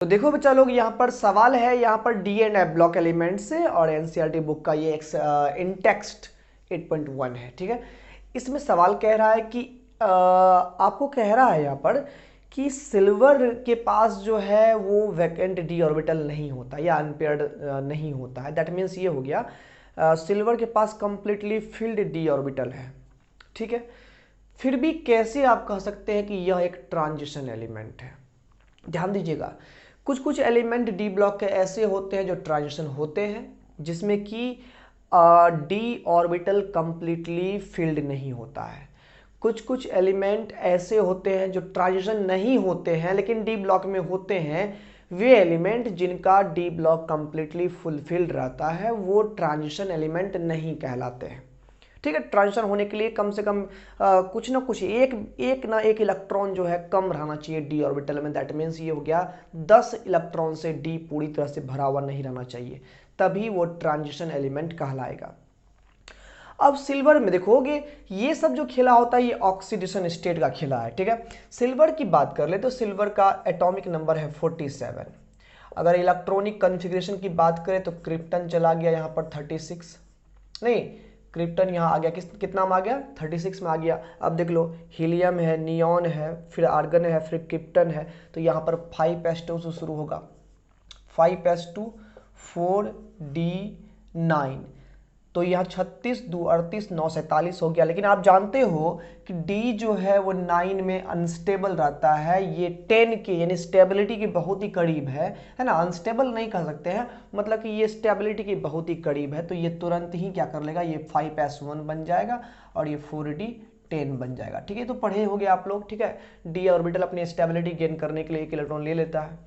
तो देखो बच्चा लोग, यहाँ पर सवाल है यहाँ पर D and F block element से और एनसीईआरटी बुक का ये इन टेक्स्ट 8.1 है। ठीक है, इसमें सवाल कह रहा है कि आपको कह रहा है यहाँ पर कि सिल्वर के पास जो है वो वैकेंट डी ऑर्बिटल नहीं होता या अनपेयर्ड नहीं होता है। दैट मीन्स ये हो गया सिल्वर के पास कंप्लीटली फिल्ड डी ऑर्बिटल है। ठीक है, फिर भी कैसे आप कह सकते हैं कि यह एक ट्रांजिशन एलिमेंट है। ध्यान दीजिएगा, कुछ कुछ एलिमेंट डी ब्लॉक के ऐसे होते हैं जो ट्रांजिशन होते हैं, जिसमें कि डी ऑर्बिटल कंप्लीटली फिल्ड नहीं होता है। कुछ कुछ एलिमेंट ऐसे होते हैं जो ट्रांजिशन नहीं होते हैं लेकिन डी ब्लॉक में होते हैं। वे एलिमेंट जिनका डी ब्लॉक कंप्लीटली फुलफिल्ड रहता है वो ट्रांजिशन एलिमेंट नहीं कहलाते हैं। ठीक है, ट्रांजिशन होने के लिए कम से कम कुछ ना कुछ एक ना एक इलेक्ट्रॉन जो है कम रहना चाहिए डी ऑर्बिटल में। दैट मीन्स ये हो गया 10 इलेक्ट्रॉन से डी पूरी तरह से भरा हुआ नहीं रहना चाहिए, तभी वो ट्रांजिशन एलिमेंट कहलाएगा। अब सिल्वर में देखोगे ये सब जो खेला होता है ये ऑक्सीडेशन स्टेट का खेला है। ठीक है, सिल्वर की बात कर ले तो सिल्वर का एटॉमिक नंबर है 47। अगर इलेक्ट्रॉनिक कॉन्फ़िगरेशन की बात करें तो क्रिप्टन चला गया यहाँ पर 36, नहीं क्रिप्टन यहाँ आ गया कितना में आ गया 36 में आ गया। अब देख लो हीलियम है, नियॉन है, फिर आर्गन है, फिर क्रिप्टन है, तो यहाँ पर 5s2 से शुरू होगा 5s2 4d9, तो यहाँ 36 2 38 9 47 हो गया। लेकिन आप जानते हो कि D जो है वो 9 में अनस्टेबल रहता है, ये 10 के यानी स्टेबिलिटी के बहुत ही करीब है ना। अनस्टेबल नहीं कह सकते हैं, मतलब कि ये स्टेबिलिटी के बहुत ही करीब है, तो ये तुरंत ही क्या कर लेगा, ये 5s1 बन जाएगा और ये 4d10 बन जाएगा। ठीक है, तो पढ़े हो गए आप लोग। ठीक है, डी ऑर्बिटल अपनी स्टेबिलिटी गेन करने के लिए एक इलेक्ट्रॉन ले लेता है।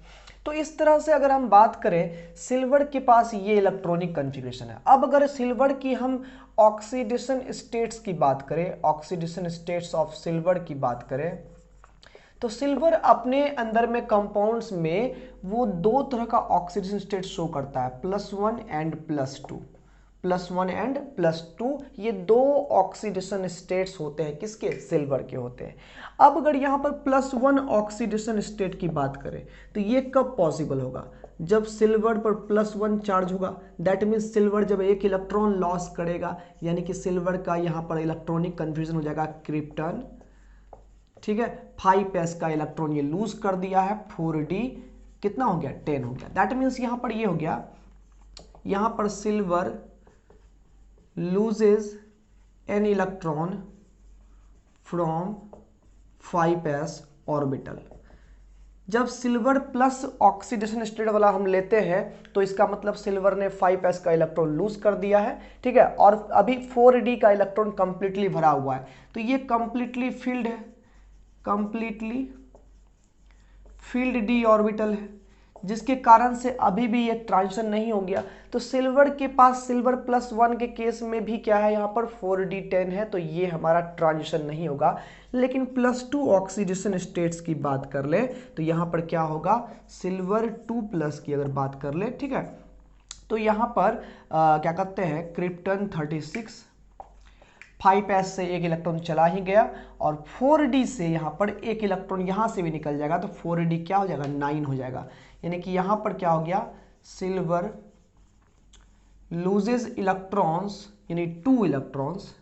तो इस तरह से अगर हम बात करें सिल्वर के पास ये इलेक्ट्रॉनिक कॉन्फ़िगरेशन है। अब अगर सिल्वर की हम ऑक्सीडेशन स्टेट्स की बात करें, ऑक्सीडेशन स्टेट्स ऑफ सिल्वर की बात करें, तो सिल्वर अपने अंदर में कंपाउंड्स में वो दो तरह का ऑक्सीडेशन स्टेट शो करता है, +1 एंड +2। +1 एंड +2 ये दो ऑक्सीडेशन स्टेट्स होते हैं, किसके, सिल्वर के होते हैं। अब अगर यहाँ पर +1 ऑक्सीडेशन स्टेट की बात करें तो ये कब पॉसिबल होगा, जब सिल्वर पर +1 चार्ज होगा। दैट मीन्स सिल्वर जब एक इलेक्ट्रॉन लॉस करेगा, यानी कि सिल्वर का यहाँ पर इलेक्ट्रॉनिक कन्फ्यूजन हो जाएगा क्रिप्टन। ठीक है, 5s का इलेक्ट्रॉन ये लूज कर दिया है, 4d कितना हो गया 10 हो गया। दैट मीन्स यहाँ पर ये हो गया, यहाँ पर silver loses an electron from 5s orbital. जब सिल्वर प्लस ऑक्सीडेशन स्टेट वाला हम लेते हैं तो इसका मतलब सिल्वर ने 5s का इलेक्ट्रॉन लूज कर दिया है। ठीक है, और अभी 4d का इलेक्ट्रॉन कंप्लीटली भरा हुआ है, तो ये कंप्लीटली फिल्ड है, कंप्लीटली फिल्ड डी ऑर्बिटल है, जिसके कारण से अभी भी ये ट्रांजिशन नहीं हो गया। तो सिल्वर के पास सिल्वर +1 के केस में भी क्या है, यहाँ पर 4d10 है, तो ये हमारा ट्रांजिशन नहीं होगा। लेकिन +2 ऑक्सीडेशन स्टेट्स की बात कर ले तो यहाँ पर क्या होगा, सिल्वर 2+ की अगर बात कर ले, ठीक है, तो यहाँ पर क्या कहते हैं क्रिप्टन 36, 5s से एक इलेक्ट्रॉन चला ही गया और 4d से यहाँ पर एक इलेक्ट्रॉन यहाँ से भी निकल जाएगा, तो 4d क्या हो जाएगा 9 हो जाएगा। यानी कि यहाँ पर क्या हो गया, सिल्वर लूजेस इलेक्ट्रॉन्स यानी 2 इलेक्ट्रॉन्स,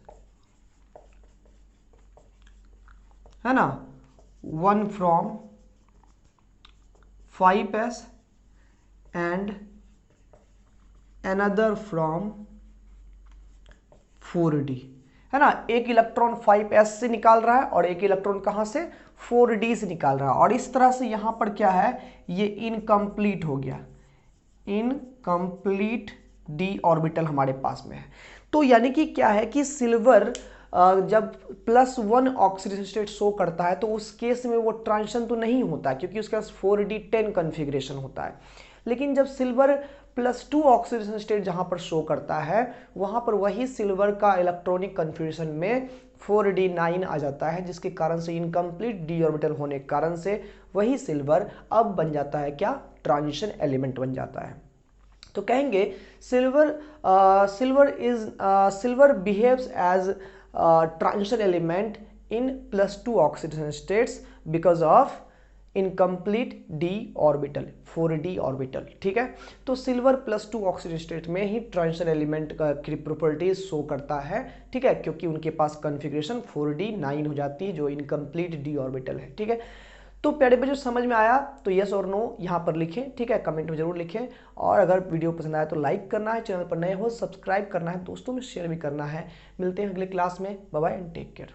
है ना, 1 from 5s and another from 4d, है ना। एक इलेक्ट्रॉन 5s से निकाल रहा है और एक इलेक्ट्रॉन कहां से 4d से निकाल रहा है, और इस तरह से यहां पर क्या है, ये इनकम्प्लीट हो गया, इनकम्प्लीट डी ऑर्बिटल हमारे पास में है। तो यानी कि क्या है कि सिल्वर जब +1 ऑक्सीडेशन स्टेट शो करता है तो उस केस में वो ट्रांजिशन तो नहीं होता क्योंकि उसके पास 4d10 कॉन्फ़िगरेशन होता है। लेकिन जब सिल्वर +2 ऑक्सीडेशन स्टेट जहां पर शो करता है वहां पर वही सिल्वर का इलेक्ट्रॉनिक कन्फ्यूजन में 4d9 आ जाता है, जिसके कारण से इनकम्प्लीट डी ऑर्बिटल होने के कारण से वही सिल्वर अब बन जाता है क्या, ट्रांजिशन एलिमेंट बन जाता है। तो कहेंगे silver behaves as transition element in +2 oxidation states because of incomplete D orbital, 4d orbital, ठीक है। तो सिल्वर +2 ऑक्सीजन स्टेट में ही ट्रांजिशन एलिमेंट की प्रॉपर्टीज शो करता है, ठीक है, क्योंकि उनके पास कॉन्फ़िगरेशन 4d9 हो जाती है जो इनकम्प्लीट डी ऑर्बिटल है, ठीक है। तो प्यारे बच्चों समझ में आया तो यस और नो यहाँ पर लिखें, ठीक है, कमेंट में जरूर लिखें। और अगर वीडियो पसंद आया तो लाइक करना है, चैनल पर नए हो सब्सक्राइब करना है, दोस्तों में शेयर भी करना है। मिलते हैं अगले क्लास में, bye bye and take care.